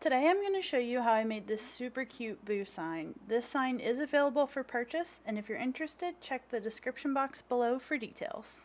Today I'm going to show you how I made this super cute boo sign. This sign is available for purchase, and if you're interested, check the description box below for details.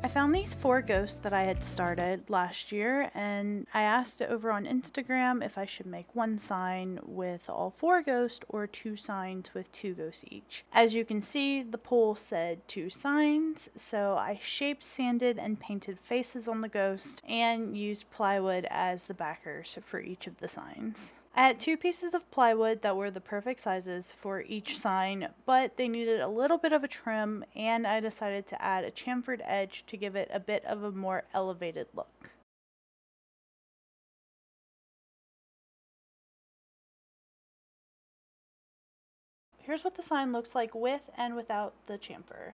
I found these 4 ghosts that I had started last year, and I asked over on Instagram if I should make one sign with all 4 ghosts or 2 signs with 2 ghosts each. As you can see, the poll said 2 signs, so I shaped, sanded, and painted faces on the ghost and used plywood as the backers for each of the signs. I had 2 pieces of plywood that were the perfect sizes for each sign, but they needed a little bit of a trim, and I decided to add a chamfered edge to give it a bit of a more elevated look. Here's what the sign looks like with and without the chamfer.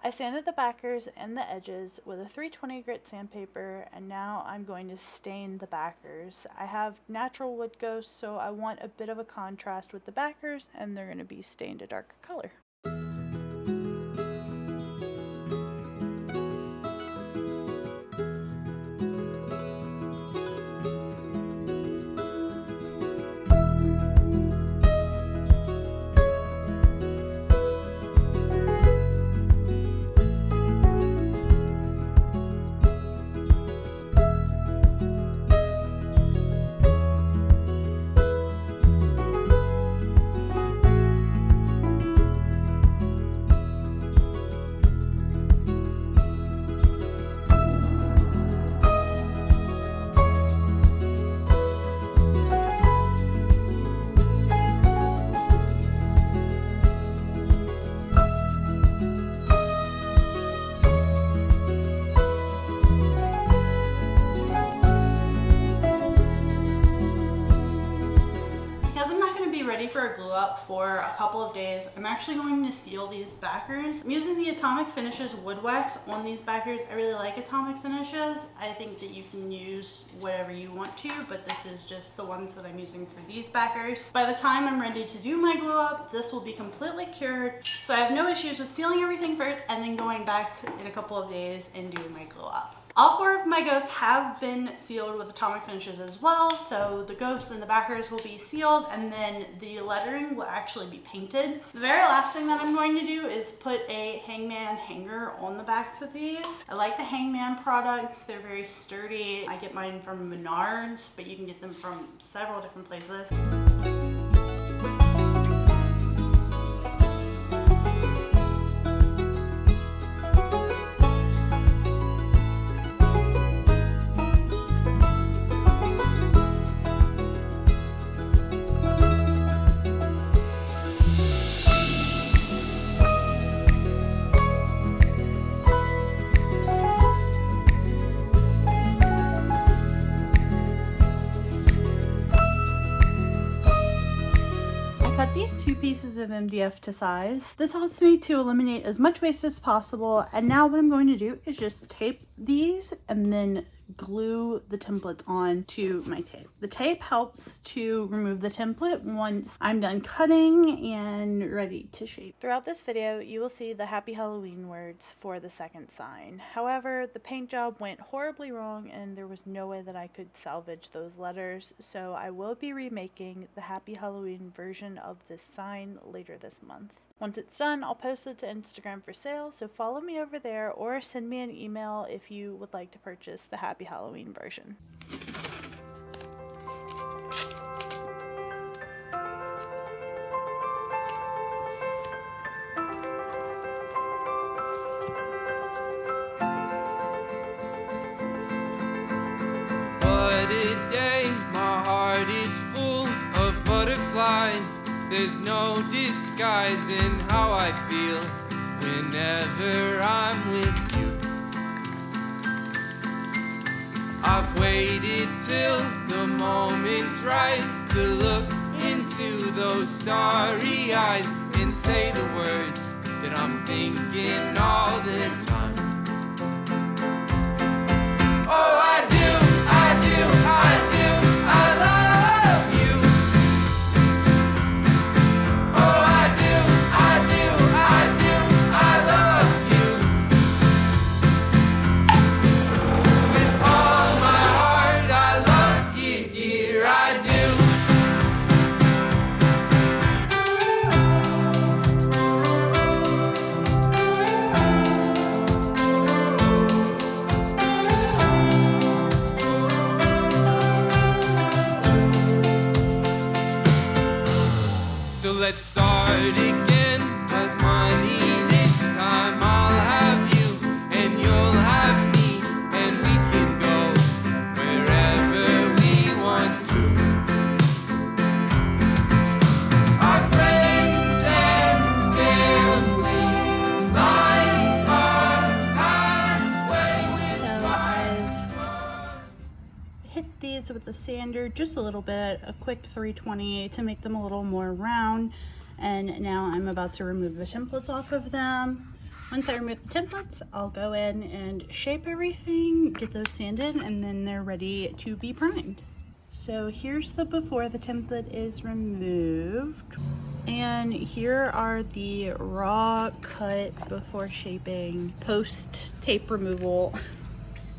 I sanded the backers and the edges with a 320 grit sandpaper, and now I'm going to stain the backers. I have natural wood ghosts, so I want a bit of a contrast with the backers, and they're going to be stained a darker color. Ready for a glue up for a couple of days. I'm actually going to seal these backers. I'm using the Atomic Finishes wood wax on these backers. I really like Atomic Finishes. I think that you can use whatever you want to, but this is just the ones that I'm using for these backers. By the time I'm ready to do my glue up, this will be completely cured, so I have no issues with sealing everything first and then going back in a couple of days and doing my glue up. All 4 of my ghosts have been sealed with Atomic Finishes as well, so the ghosts and the backers will be sealed, and then the lettering will actually be painted. The very last thing that I'm going to do is put a hangman hanger on the backs of these. I like the hangman products. They're very sturdy. I get mine from Menards, but you can get them from several different places. Cut these 2 pieces of MDF to size. This helps me to eliminate as much waste as possible, and now what I'm going to do is just tape these and then glue the templates on to my tape. The tape helps to remove the template once I'm done cutting and ready to shape. Throughout this video, you will see the Happy Halloween words for the second sign. However, the paint job went horribly wrong and there was no way that I could salvage those letters, so I will be remaking the Happy Halloween version of this sign later this month. Once it's done, I'll post it to Instagram for sale, so follow me over there or send me an email if you would like to purchase the Happy Halloween version. What a day, my heart is full of butterflies. There's no disguising how I feel whenever I'm with you. I've waited till the moment's right to look into those starry eyes and say the words that I'm thinking all the time. Oh, I do, I do, I do, I love you. let's start again. But money this time, I'll have you and you'll have me, and we can go wherever we want to. Our friends and family line our pathway with So I've hit these with the sander just a little bit, a quick 320 to make them a little more round. And now I'm about to remove the templates off of them. Once I remove the templates, I'll go in and shape everything, get those sanded, and then they're ready to be primed. So here's the before the template is removed. And here are the raw cut before shaping post tape removal.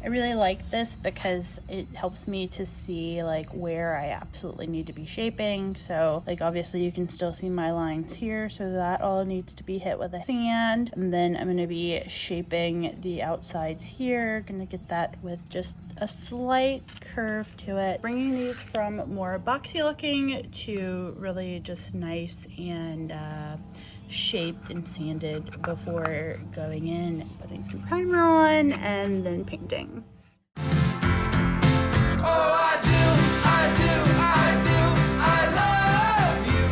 I really like this because it helps me to see like where I absolutely need to be shaping. So like obviously you can still see my lines here, so that all needs to be hit with a sand. And then I'm going to be shaping the outsides here. Going to get that with just a slight curve to it. Bringing these from more boxy looking to really just nice and shaped and sanded before going in, putting some primer on, and then painting. Oh, I do, I do, I do, I love you.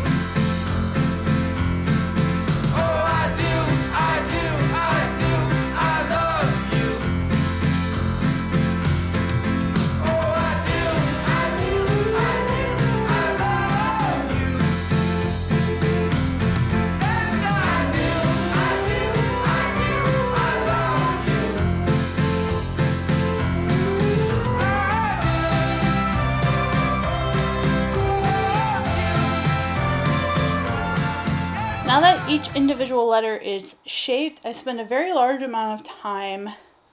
Oh, I do, I do, I do, I love you. Oh, I do, I do, I do, I love you. And I do, I do, I do, I love you. Now that each individual letter is shaped, I spend a very large amount of time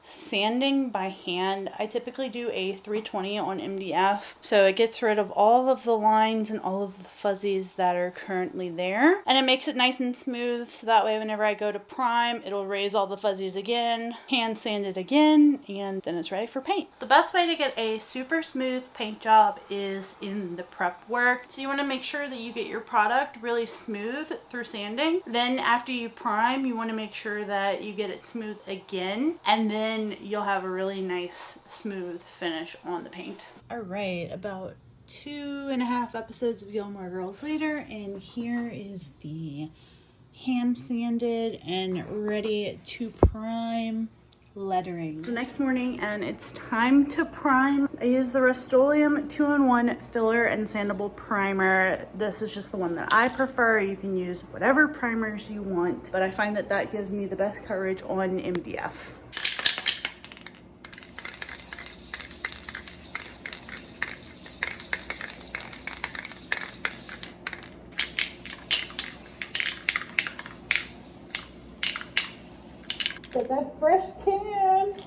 sanding by hand. I typically do a 320 on MDF, so it gets rid of all of the lines and all of the fuzzies that are currently there, and it makes it nice and smooth, so that way whenever I go to prime, it'll raise all the fuzzies again, hand sand it again, and then it's ready for paint. The best way to get a super smooth paint job is in the prep work. So you want to make sure that you get your product really smooth through sanding. Then after you prime, you want to make sure that you get it smooth again, and then you'll have a really nice smooth finish on the paint. All right, about 2.5 episodes of Gilmore Girls later, and here is the hand sanded and ready to prime lettering. It's the next morning and it's time to prime. I use the Rust-Oleum 2-in-1 filler and sandable primer. This is just the one that I prefer. You can use whatever primers you want, but I find that that gives me the best coverage on MDF. Get that fresh can.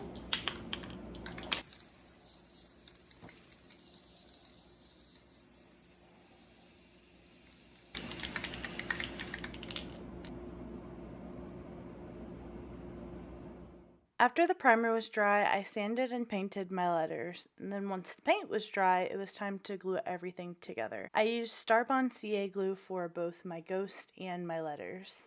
After the primer was dry, I sanded and painted my letters, and then once the paint was dry, it was time to glue everything together. I used Starbond CA glue for both my ghost and my letters.